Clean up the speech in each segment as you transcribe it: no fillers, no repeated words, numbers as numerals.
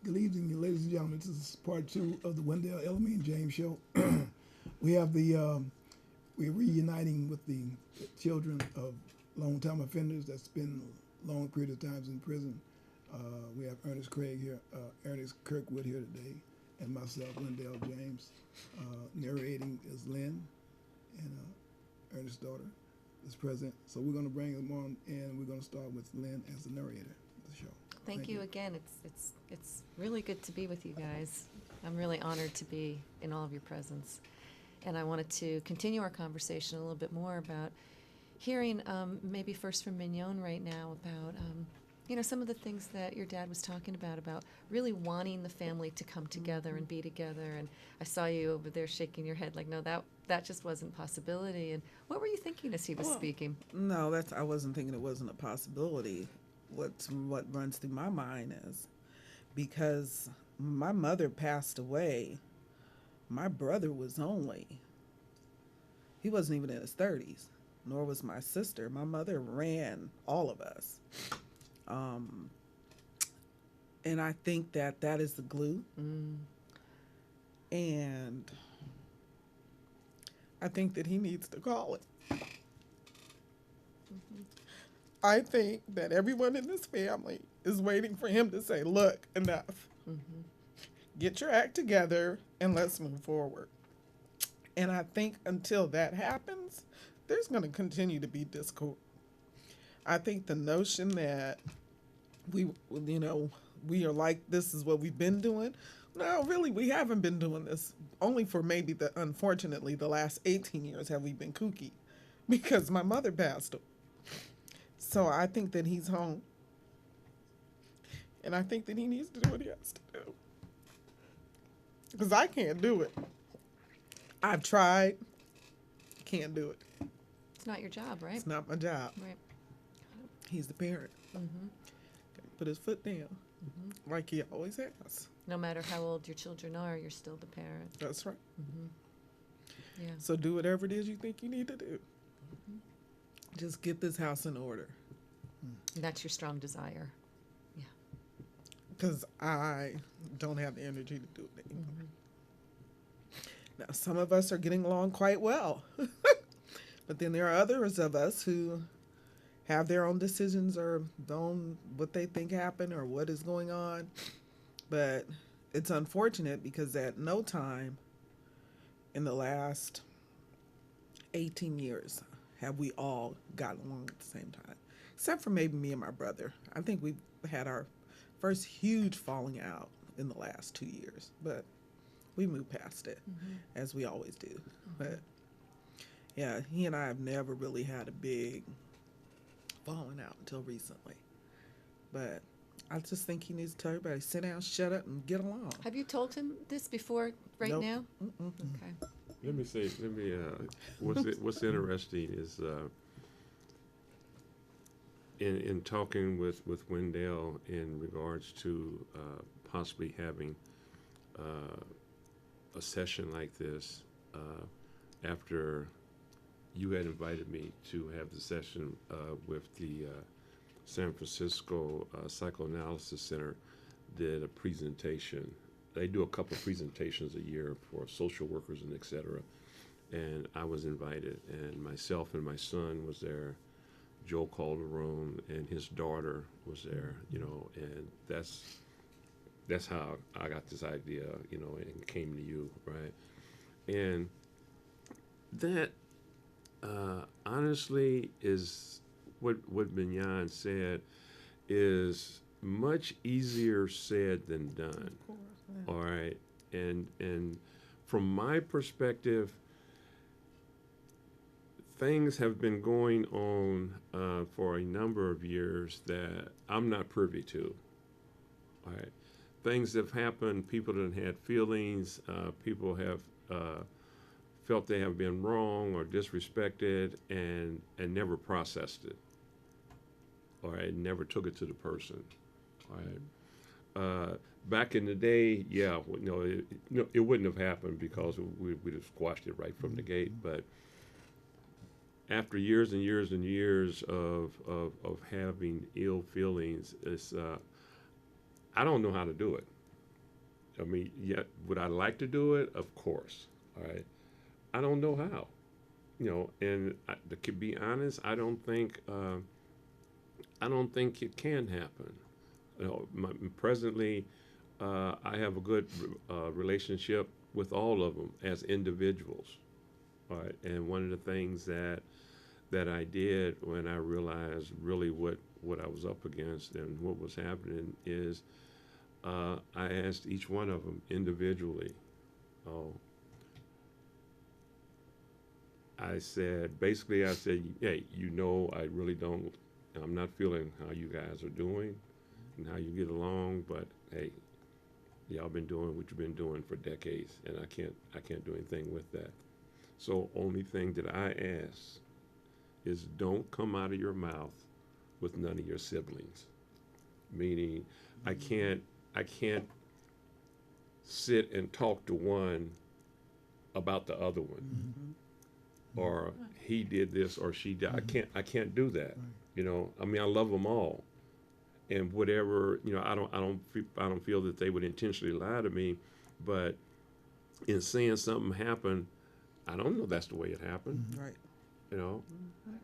Good evening, ladies and gentlemen. This is part two of the Wendell, Elmy, and James show. we have we're reuniting with the children of long-time offenders that spend long period of times in prison. We have Ernest Craig here, Ernest Kirkwood here today, and myself, Wendell James. Narrating is Lynn, and Ernest's daughter is present. So we're going to bring them on, and we're going to start with Lynn as the narrator of the show. Thank you again. It's really good to be with you guys. I'm really honored to be in all of your presence. And I wanted to continue our conversation a little bit more about hearing maybe first from Mignon right now about some of the things that your dad was talking about really wanting the family to come together and be together. And I saw you over there shaking your head like, no, that just wasn't a possibility. And what were you thinking as he was speaking? No, I wasn't thinking it wasn't a possibility. What runs through my mind is because my mother passed away, my brother he wasn't even in his 30s, nor was my sister. My mother ran all of us. And I think that is the glue. And I think that he needs to call it. I think that everyone in this family is waiting for him to say, look, enough. Get your act together and let's move forward. And I think until that happens, there's going to continue to be discord. I think the notion that we are like, this is what we've been doing. No, really, we haven't been doing this. Only for maybe unfortunately, the last 18 years have we been kooky because my mother passed away. So I think that he's home. And I think that he needs to do what he has to do. Because I can't do it. I've tried. Can't do it. It's not your job, right? It's not my job. Right. He's the parent. Put his foot down like he always has. No matter how old your children are, you're still the parent. That's right. Yeah. So do whatever it is you think you need to do. Just get this house in order. And that's your strong desire. Yeah. Because I don't have the energy to do it anymore. Now, some of us are getting along quite well. But then there are others of us who have their own decisions or own what they think happened or what is going on. But it's unfortunate because at no time in the last 18 years have we all gotten along at the same time, except for maybe me and my brother. I think we've had our first huge falling out in the last 2 years, but we moved past it, as we always do. But yeah, he and I have never really had a big falling out until recently. But I just think he needs to tell everybody, sit down, shut up, and get along. Have you told him this before Nope. now? Okay. What's interesting is in talking with Wendell in regards to possibly having a session like this after you had invited me to have the session with the San Francisco Psychoanalysis Center, did a presentation. They do a couple of presentations a year for social workers and et cetera. And I was invited, and myself and my son was there. Joe Calderon and his daughter was there, and that's how I got this idea, and came to you, right? And that honestly is what Mignon said is much easier said than done. Of course, yeah. All right, and from my perspective, things have been going on for a number of years that I'm not privy to. All right, things have happened. People that had feelings. People have felt they have been wrong or disrespected, and never processed it. All right, never took it to the person. All right. Back in the day, yeah, it wouldn't have happened because we'd have squashed it right from the gate. But after years and years and years of having ill feelings, it's I don't know how to do it. I mean, yeah, would I like to do it? Of course. All right. I don't know how. And to be honest, I don't think it can happen. Presently, I have a good relationship with all of them as individuals. All right. And one of the things that I did when I realized really what I was up against and what was happening is I asked each one of them individually. Oh, I said, hey, I really don't, I'm not feeling how you guys are doing and how you get along, but hey, y'all been doing what you've been doing for decades, and I can't do anything with that. So only thing that I ask is don't come out of your mouth with none of your siblings. Meaning, I can't sit and talk to one about the other one, or he did this or she did. I can't do that. I mean, I love them all, and whatever. I don't feel that they would intentionally lie to me, but in saying something happened, I don't know that's the way it happened. Right.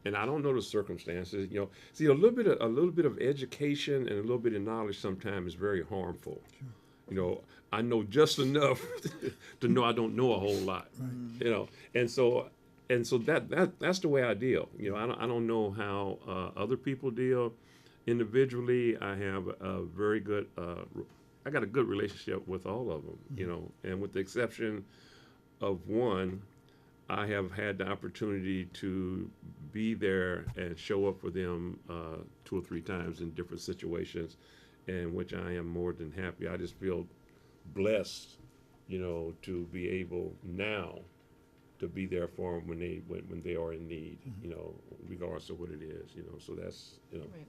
And I don't know the circumstances. See, a little bit of education and a little bit of knowledge sometimes is very harmful. Sure. I know just enough to know I don't know a whole lot. Right. And so that's the way I deal. I don't know how other people deal. Individually, I have a very good. I got a good relationship with all of them. And with the exception of one, I have had the opportunity to be there and show up for them 2 or 3 times in different situations, in which I am more than happy. I just feel blessed, to be able now to be there for them when they are in need, regardless of what it is, So that's. Right.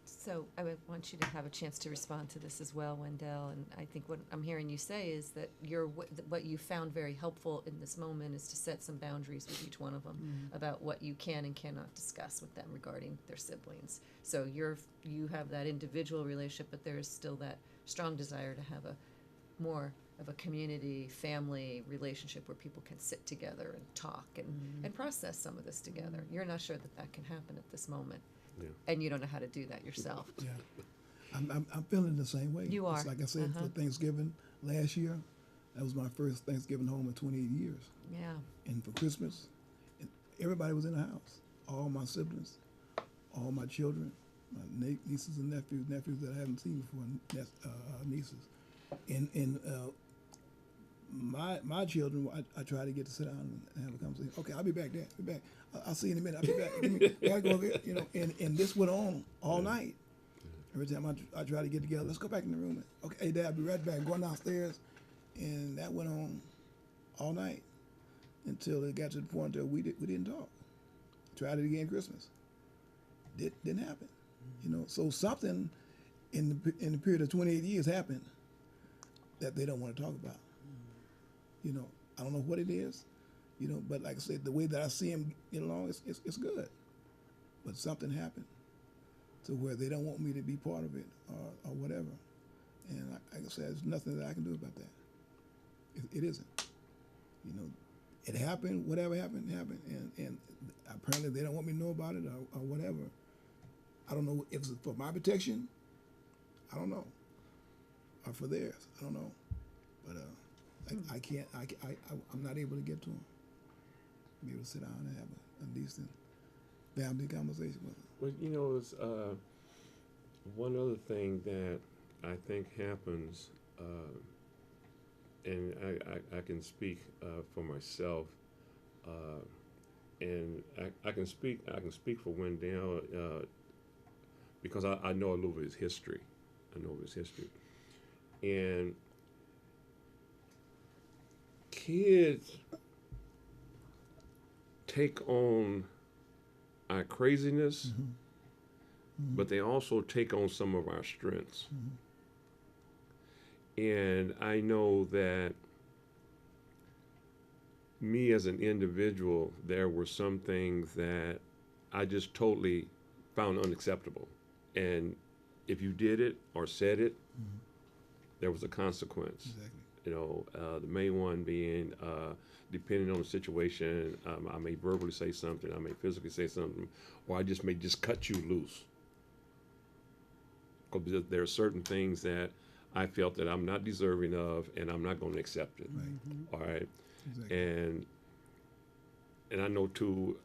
So I would want you to have a chance to respond to this as well, Wendell. And I think what I'm hearing you say is that what you found very helpful in this moment is to set some boundaries with each one of them about what you can and cannot discuss with them regarding their siblings. So you have that individual relationship, but there is still that strong desire to have a more of a community, family relationship where people can sit together and talk and process some of this together. You're not sure that can happen at this moment. Yeah. And you don't know how to do that yourself. Yeah, I'm feeling the same way. You are. It's like I said, for Thanksgiving last year, that was my first Thanksgiving home in 28 years. Yeah. And for Christmas, everybody was in the house. All my siblings, all my children, my nieces and nephews that I haven't seen before, nieces. And my children, I try to get to sit down and have a conversation. Okay, I'll be back, Dad. I'll be back. I'll see you in a minute. I'll be back. I gotta go over here, and this went on all night. Every time I try to get together, let's go back in the room. Okay, hey, Dad, I'll be right back. Going downstairs, and that went on all night until it got to the point that we didn't talk. Tried it again Christmas. Didn't happen. So something in the period of 28 years happened that they don't want to talk about. I don't know what it is, but like I said, the way that I see them get along, it's good. But something happened to where they don't want me to be part of it or whatever. And like I said, there's nothing that I can do about that. It isn't. It happened, whatever happened, and apparently they don't want me to know about it or whatever. I don't know if it's for my protection, I don't know, or for theirs, I don't know. But I can't. I'm not able to get to them. Be able to sit down and have a decent family conversation with them. Well, it's one other thing that I think happens, and I can speak for myself, and I can speak for Wendell because I know a little bit of his history. And kids take on our craziness, but they also take on some of our strengths. And I know that me as an individual, there were some things that I just totally found unacceptable. And if you did it or said it, there was a consequence. Exactly. You know, the main one being, depending on the situation, I may verbally say something, I may physically say something, or I just may just cut you loose. Because there are certain things that I felt that I'm not deserving of, and I'm not going to accept it. Right. All right, Exactly. and I know to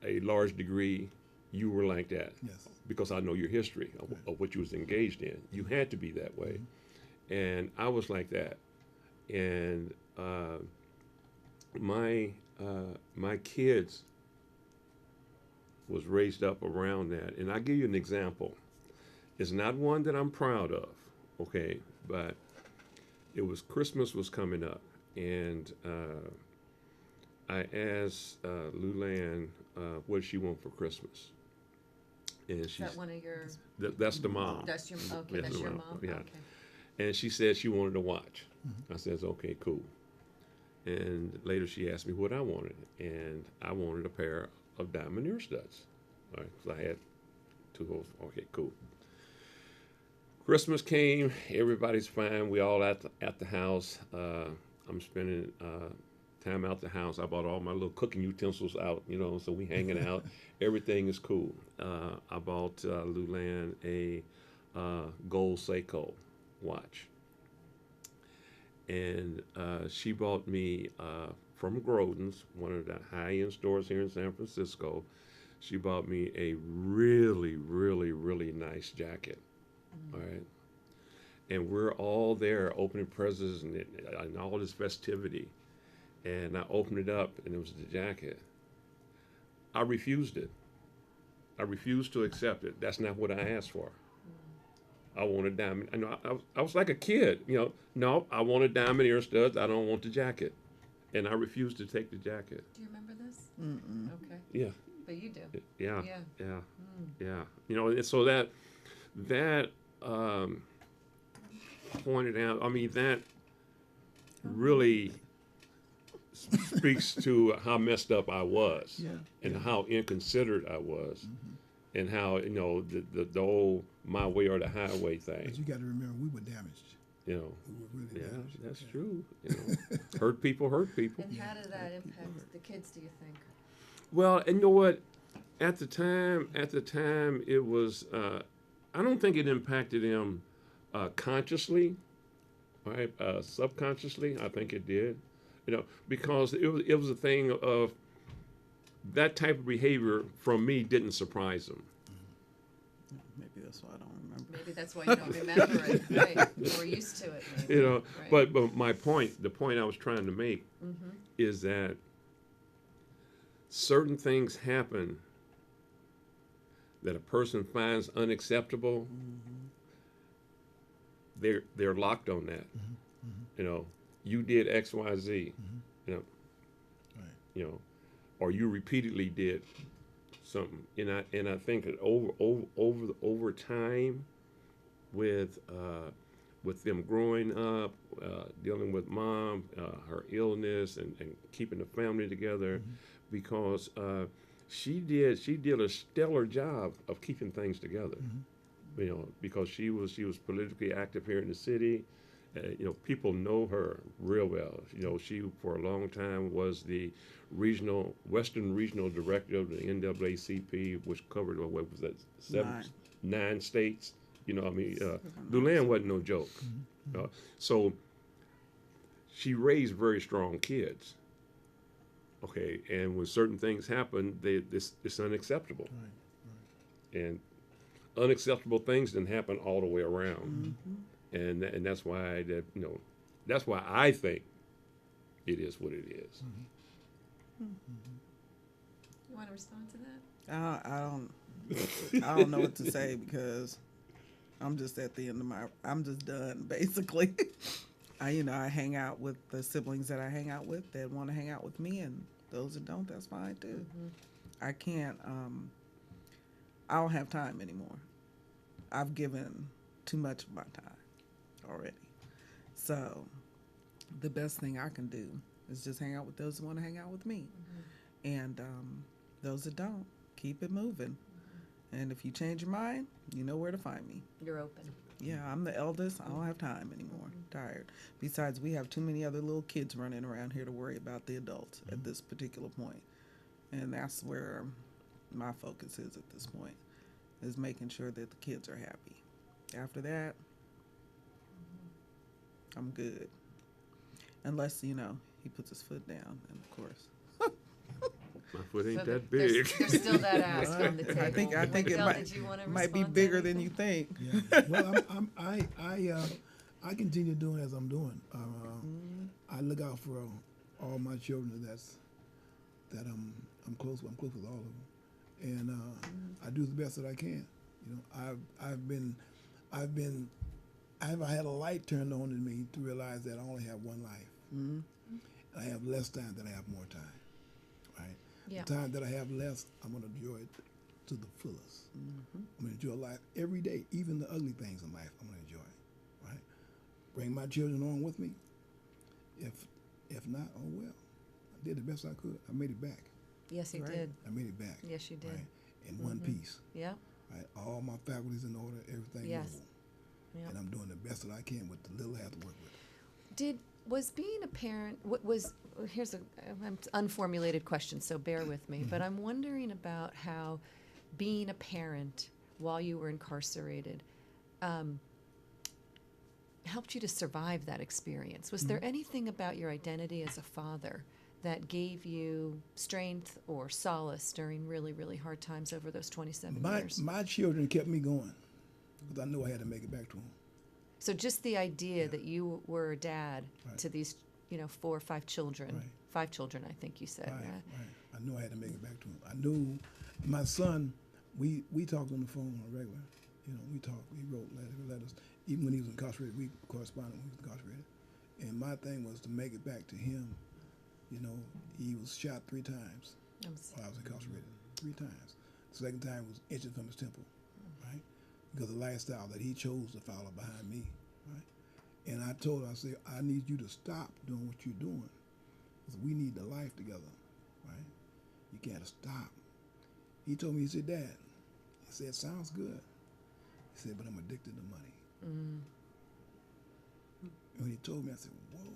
a large degree, you were like that. Yes. Because I know your history of what you was engaged in. You had to be that way, and I was like that. And my kids was raised up around that. And I'll give you an example. It's not one that I'm proud of, okay, but it was Christmas was coming up, and I asked Luann what she want for Christmas. And Is that one of your, that's the mom. that's your, okay, Yes, that's your ma'am. mom? Yeah. Okay. And she said she wanted to watch. I says, okay, cool. And later she asked me what I wanted, and I wanted a pair of diamond ear studs. All right, so I had two of those. Okay, cool. Christmas came, everybody's fine. We all at the house. I'm spending time out the house. I bought all my little cooking utensils out, you know, so we hanging out. Everything is cool. I bought Luann a gold Seiko watch. And she bought me from Grodin's, one of the high-end stores here in San Francisco. She bought me a really, really, really nice jacket. All right. And we're all there opening presents and all this festivity. And I opened it up, and it was the jacket. I refused it. I refused to accept it. That's not what I asked for. I wanted diamond. I know I was like a kid, you know. No, I wanted diamond ear studs. I don't want the jacket, and I refused to take the jacket. Do you remember this? Mm-mm. Okay, Yeah, but you do. yeah, Yeah. yeah, yeah. You know, and so that pointed out. I mean, that really speaks to how messed up I was, Yeah. and how inconsiderate I was, and how, you know, the whole my way or the highway thing. But you got to remember, we were damaged. You know, We were really yeah, damaged. that's true. You know, hurt people hurt people. And how did that impact the kids, do you think? Well, and you know what? At the time, it was. I don't think it impacted them consciously, right? Subconsciously, I think it did. You know, because it was a thing of that type of behavior from me didn't surprise them. Maybe that's why I don't remember. Maybe that's why you don't remember it, right? You were used to it, maybe. You know, Right. but my point, the point I was trying to make, is that certain things happen that a person finds unacceptable. They're locked on that. You know, you did X, Y, Z. You know, Right. you know, or you repeatedly did something. And I think that over time, with them growing up, dealing with mom, her illness, and keeping the family together, because she did a stellar job of keeping things together. You know, because she was politically active here in the city. You know, people know her real well. You know, she for a long time was the Western Regional Director of the NAACP, which covered, what was that, nine states. You know, I mean, Luann wasn't no joke. So she raised very strong kids. Okay, and when certain things happen, it's unacceptable. Right. And unacceptable things didn't happen all the way around. And that's why that's why I think it is what it is. You want to respond to that? I don't know what to say because I'm just at the end of I'm just done basically. I hang out with the siblings that I hang out with that want to hang out with me, and those that don't, that's fine too. I can't, I don't have time anymore. I've given too much of my time already. So the best thing I can do is just hang out with those who want to hang out with me. And those that don't, keep it moving. And if you change your mind, you know where to find me. You're open. Yeah, I'm the eldest. I don't have time anymore. Tired. Besides, we have too many other little kids running around here to worry about the adults at this particular point. And that's where my focus is at this point, is making sure that the kids are happy. After that, I'm good. Unless, he puts his foot down, and of course. My foot ain't So that there's, big. there's still that ask on the table. I think it Wendell, did you want to might be respond to bigger than you anything? think. Yeah. Well, I continue doing as I'm doing. I look out for all my children that I'm close with. I'm close with all of them, and I do the best that I can. I've had a light turned on in me to realize that I only have one life. I have less time than I have more time. Right. Yeah. The time that I have less, I'm going to enjoy it to the fullest. I'm going to enjoy life every day, even the ugly things in life. I'm going to enjoy. Right. Bring my children on with me. If not, oh well. I did the best I could. I made it back. Yes, you Right. did. I made it back. Yes, you did. Right. In one piece. Yeah. Right. All my faculties in order, everything Yes. movable. Yeah. And I'm doing the best that I can with the little I have to work with. Was being a parent, here's an unformulated question, so bear with me, but I'm wondering about how being a parent while you were incarcerated helped you to survive that experience. Was there anything about your identity as a father that gave you strength or solace during really, really hard times over those 27 years? My children kept me going because I knew I had to make it back to them. So just the idea that you were a dad Right. to these, 4 or 5 children. Right. 5 children, I think you said, Right, right? right. I knew I had to make it back to him. I knew my son. We talked on the phone on a regular. We talked. We wrote letters. Even when he was incarcerated, we corresponded when he was incarcerated. And my thing was to make it back to him. He was shot 3 times while I was incarcerated. 3 times. The second time was inches from his temple, right? Because of the lifestyle that he chose to follow behind me, right? And I told him, I said, I need you to stop doing what you're doing. Because we need the life together, right? You gotta stop. He told me, he said, Dad, he said, sounds good. He said, but I'm addicted to money. And when he told me, I said, whoa,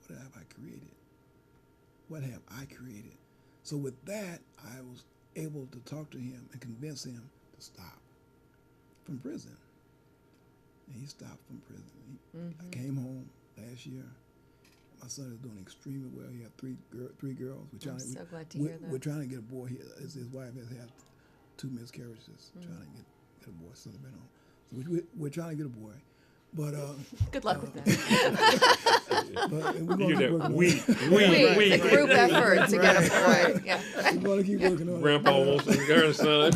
what have I created? What have I created? So with that, I was able to talk to him and convince him to stop from prison. And he stopped from prison. I came home last year. My son is doing extremely well. He had 3 girls. I'm so glad to hear that. We're trying to get a boy. His wife has had 2 miscarriages. Trying to get a boy. So they've been on. So we're trying to get a boy. But Good luck with that. but and we're You gonna keep know, working on we, it. It's a group effort to get a boy. Yeah. We're gonna keep working on it. Grandpa wants a grandson.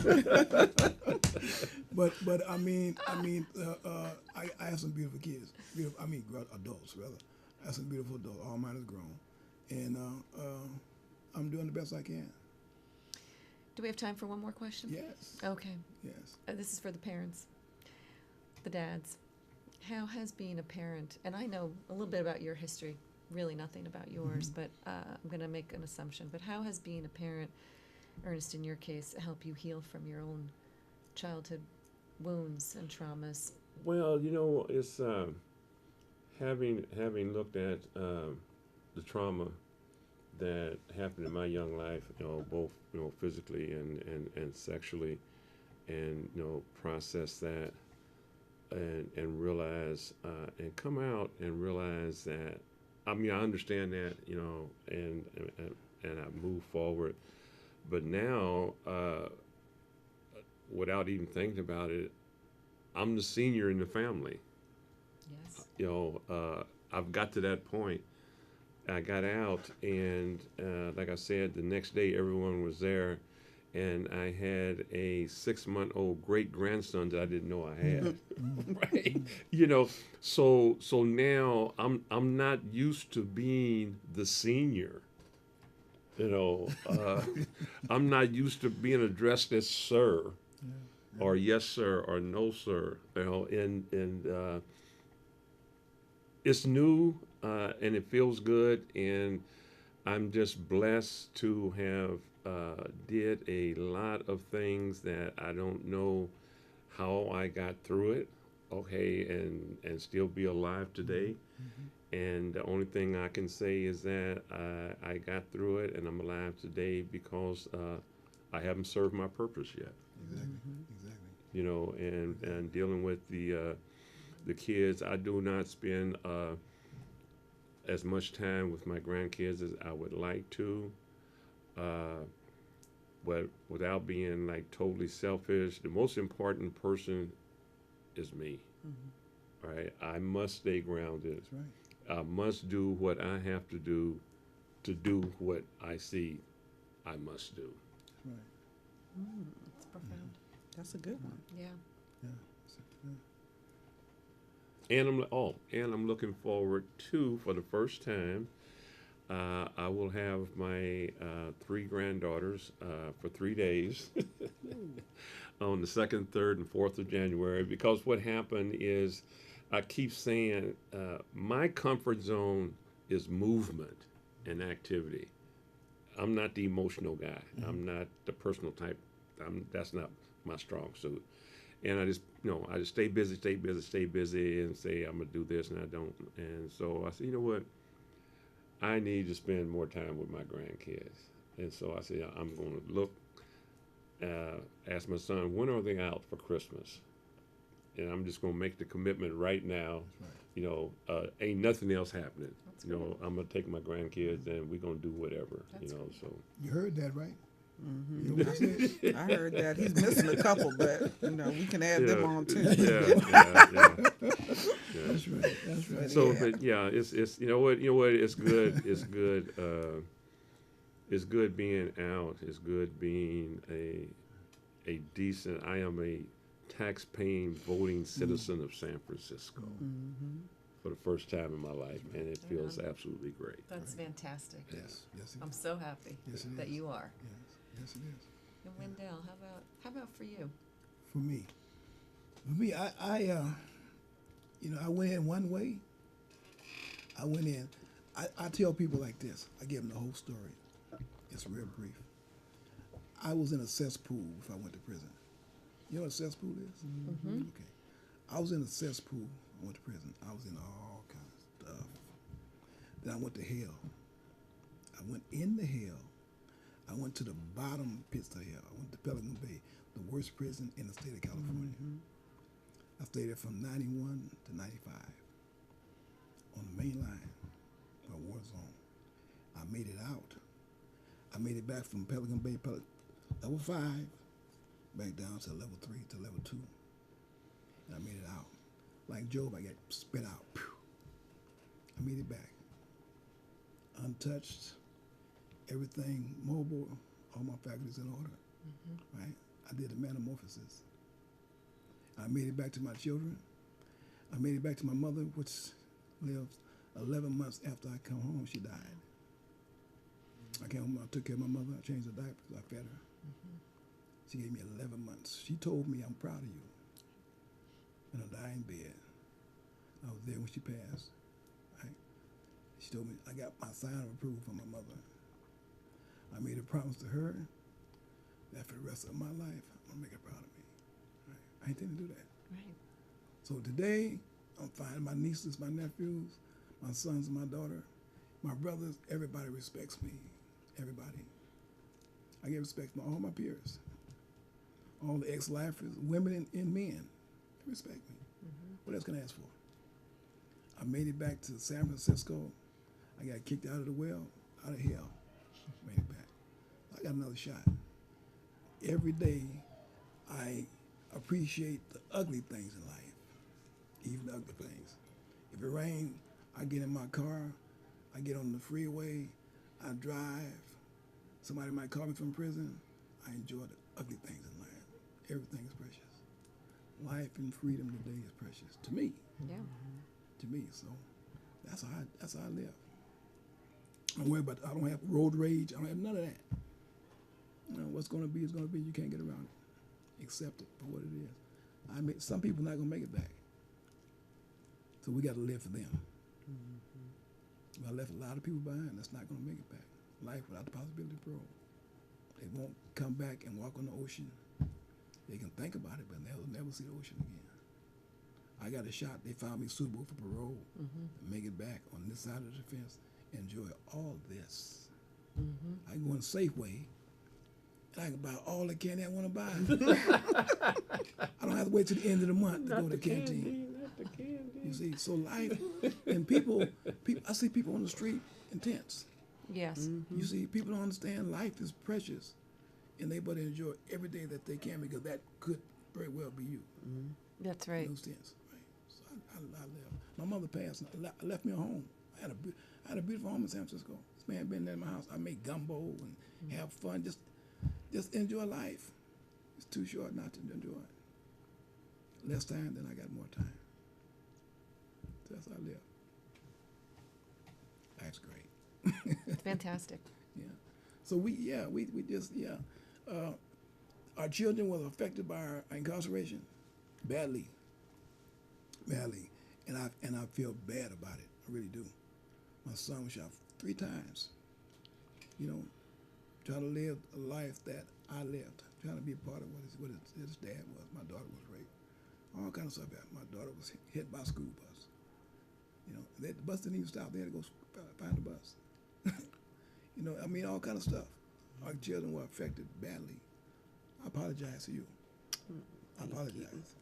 But I mean, I have some beautiful kids. Adults rather. I have some beautiful adults. All mine is grown, and I'm doing the best I can. Do we have time for one more question? Yes. Okay. Yes. This is for the parents, the dads. How has being a parent, and I know a little bit about your history, really nothing about yours, but I'm going to make an assumption, but how has being a parent, Ernest, in your case, helped you heal from your own childhood wounds and traumas? Well, it's having looked at the trauma that happened in my young life, both physically and sexually, and process that and realize and come out and realize that I understand that and I move forward, but now without even thinking about it, I'm the senior in the family. Yes. I've got to that point. I got out, and like I said, the next day everyone was there, and I had a 6-month-old great grandson that I didn't know I had. Right? So now I'm not used to being the senior. I'm not used to being addressed as sir, or yes sir, or no sir. And it's new, and it feels good, and I'm just blessed to have did a lot of things that I don't know how I got through it, okay and still be alive today. And the only thing I can say is that I got through it and I'm alive today because I haven't served my purpose yet. Exactly. You know, and dealing with the kids, I do not spend as much time with my grandkids as I would like to. But without being like totally selfish, the most important person is me. Right? I must stay grounded. That's right. I must do what I have to do what I see I must do. That's right. It's profound. That's a good one. Yeah. Yeah. And I'm looking forward to, for the first time, I will have my 3 granddaughters for 3 days on the 2nd, 3rd, and 4th of January. Because what happened is, I keep saying my comfort zone is movement and activity. I'm not the emotional guy. I'm not the personal type. That's not my strong suit. And I just stay busy, and say I'm gonna do this, and I don't. And so I said, you know what? I need to spend more time with my grandkids. And so I said, I'm gonna look, ask my son, when are they out for Christmas? And I'm just gonna make the commitment right now. Right. You know, ain't nothing else happening. That's You know, I'm gonna take my grandkids and we're gonna do whatever. That's you know, great. so. You heard that, right? You know what I said? I heard that. He's missing a couple, but we can add them on too. Yeah. That's right. That's right. So, Yeah. but yeah, it's you know what, it's good. It's good. It's good being out. It's good being a decent. I am a tax-paying, voting citizen of San Francisco for the first time in my life, and it feels absolutely great. That's fantastic. Yes. Yes, it I'm is. so happy Yes, it that is. you are. Yes. Yes, it is. And Wendell, how about for you? For me, I I went in one way. I went in. I tell people like this. I give them the whole story. It's real brief. I was in a cesspool before I went to prison. You know what a cesspool is? Okay. I was in a cesspool. I went to prison. I was in all kinds of stuff. Then I went to hell. I went in the hell. I went to the bottom pits of hell. I went to Pelican Bay, the worst prison in the state of California. I stayed there from 91 to 95 on the main line, a war zone. I made it out. I made it back from Pelican Bay, level 5, back down to level 3 to level 2. And I made it out. Like Job, I got spit out. Pew. I made it back. Untouched, everything mobile, all my faculties in order. Right? I did the metamorphosis. I made it back to my children. I made it back to my mother, which lived 11 months after I come home. She died. I came home, I took care of my mother, I changed her diapers, I fed her. She gave me 11 months. She told me, I'm proud of you. In a dying bed. I was there when she passed. Right? She told me, I got my sign of approval from my mother. I made a promise to her that for the rest of my life, I'm gonna make her proud of me. Right? I intend to do that. Right. So today, I'm finding my nieces, my nephews, my sons and my daughter, my brothers, everybody respects me. Everybody. I get respect from all my peers. All the ex-lifers, women and men, they respect me. What else can I ask for? I made it back to San Francisco. I got kicked out of the well, out of hell. Made it back. I got another shot. Every day, I appreciate the ugly things in life, even the ugly things. If it rains, I get in my car, I get on the freeway, I drive. Somebody might call me from prison. I enjoy the ugly things in life. Everything is precious. Life and freedom today is precious to me. Yeah. To me, so that's how I live. I don't worry about. I don't have road rage. I don't have none of that. You know, what's gonna be is gonna be. You can't get around it. Accept it for what it is. Some people not gonna make it back. So we got to live for them. I left a lot of people behind that's not gonna make it back. Life without the possibility of parole. They won't come back and walk on the ocean. They can think about it, but they'll never see the ocean again. I got a shot. They found me suitable for parole. Make it back on this side of the fence. Enjoy all this. I can go in Safeway. And I can buy all the candy I want to buy. I don't have to wait till the end of the month to go to the canteen. Not the candy. You see, so life and people. I see people on the street in tents. Yes. You see, people don't understand life is precious, and they better enjoy every day that they can because that could very well be you. That's right. In those tents, right? So I left. My mother passed. And I left me a home. I had a beautiful home in San Francisco. This man been there in my house. I make gumbo and have fun. Just enjoy life. It's too short not to enjoy it. Less time, then I got more time. So that's how I live. Life's great. Fantastic. Yeah. So we just our children were affected by our incarceration badly, and I feel bad about it. I really do. My son was shot 3 times. You know, trying to live a life that I lived, trying to be a part of what his dad was. My daughter was raped. All kinds of stuff happened. My daughter was hit by a school bus. You know, the bus didn't even stop. They had to go find the bus. You know, I mean, all kind of stuff. Our children were affected badly. I apologize to you. I apologize.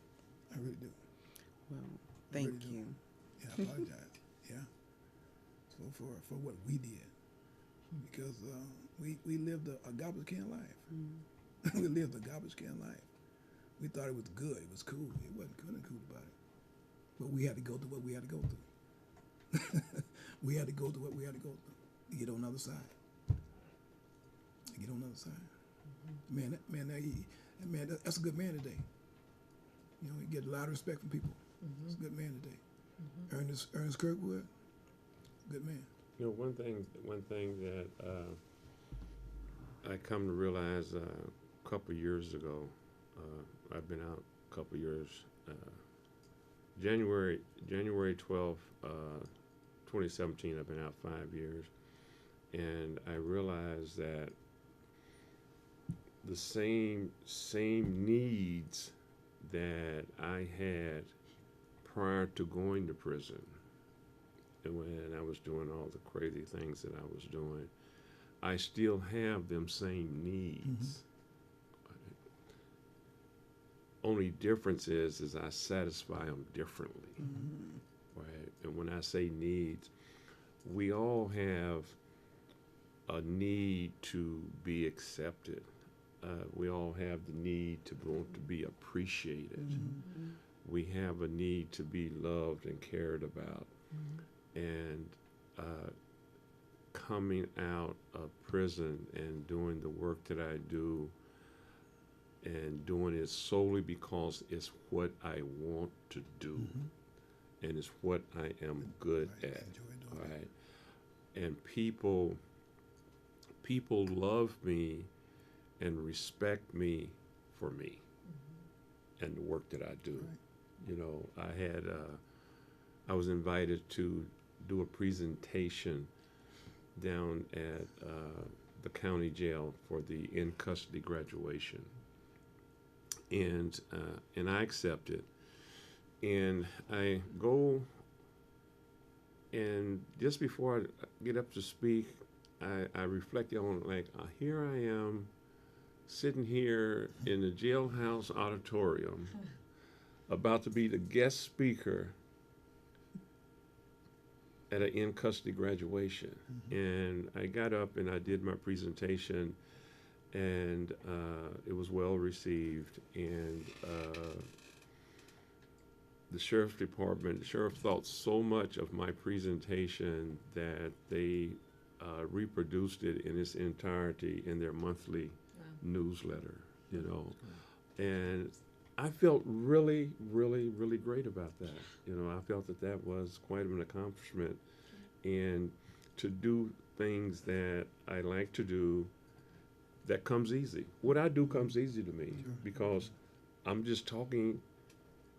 I really do. Well, I thank really do. you. Yeah, I apologize. Yeah. So for what we did, because we lived a garbage can life. We lived a garbage can life. We thought it was good. It was cool. It wasn't good and cool about it. But we had to go through what we had to go through. We had to go through what we had to go through to get on the other side. To get on the other side. That's a good man today. You know, he get a lot of respect from people. He's a good man today. Ernest Kirkwood, good man. You know, one thing that I come to realize a couple of years ago, I've been out a couple of years. January 12th, 2017, I've been out 5 years, and I realized that the same needs that I had prior to going to prison, and when I was doing all the crazy things that I was doing, I still have them same needs. Only difference is I satisfy them differently, right? And when I say needs, we all have a need to be accepted. We all have the need to want to be appreciated. We have a need to be loved and cared about. And coming out of prison and doing the work that I do, and doing it solely because it's what I want to do, and it's what I am good at, right? And people love me and respect me for me and the work that I do. You know, I was invited to do a presentation down at the county jail for the in custody graduation. And I accepted, and I go, and just before I get up to speak, I reflect on, like, here I am sitting here in the jailhouse auditorium about to be the guest speaker at an in custody graduation. And I got up and I did my presentation, and it was well received. And the sheriff's department, the sheriff thought so much of my presentation that they reproduced it in its entirety in their monthly newsletter, you know. And I felt really, really, really great about that. You know, I felt that that was quite an accomplishment. And to do things that I like to do, that comes easy. What I do comes easy to me because I'm just talking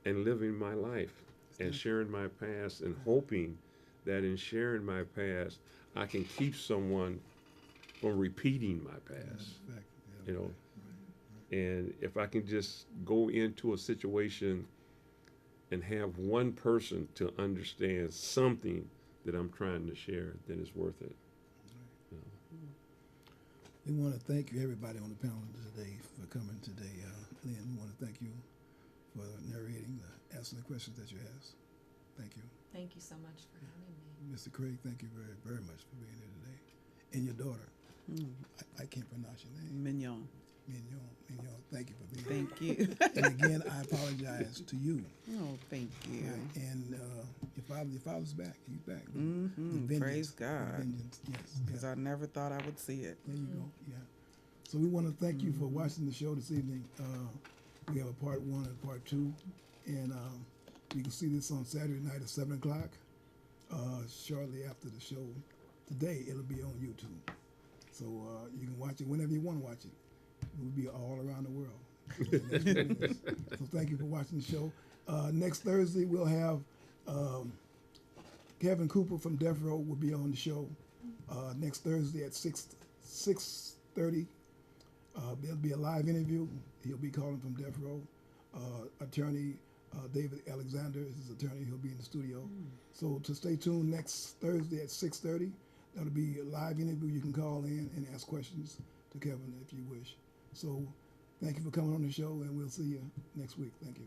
and living my life and sharing my past and hoping that in sharing my past, I can keep someone from repeating my past, you know. And if I can just go into a situation and have one person to understand something that I'm trying to share, then it's worth it. We want to thank you, everybody on the panel today, for coming today. Lynn, we want to thank you for narrating, answering the questions that you asked. Thank you. Thank you so much for having me. Mr. Craig, thank you very, very much for being here today. And your daughter, I can't pronounce your name. Mignon. Mignon, thank you for being here. Thank you. And again, I apologize to you. Oh, thank you. And your father's back. He's back. Mm-hmm. With Praise with God. vengeance. Yes. Because I never thought I would see it. There you go. Yeah. So we want to thank you for watching the show this evening. We have a part 1 and part 2, and you can see this on Saturday night at 7 o'clock. Shortly after the show today, it'll be on YouTube. So you can watch it whenever you want to watch it. It will be all around the world. So thank you for watching the show. Next Thursday, we'll have Kevin Cooper from Death Row will be on the show. Next Thursday at 6:30. There'll be a live interview. He'll be calling from Death Row. Attorney David Alexander is his attorney. He'll be in the studio. So to stay tuned next Thursday at 6:30. That'll be a live interview. You can call in and ask questions to Kevin if you wish. So thank you for coming on the show, and we'll see you next week. Thank you.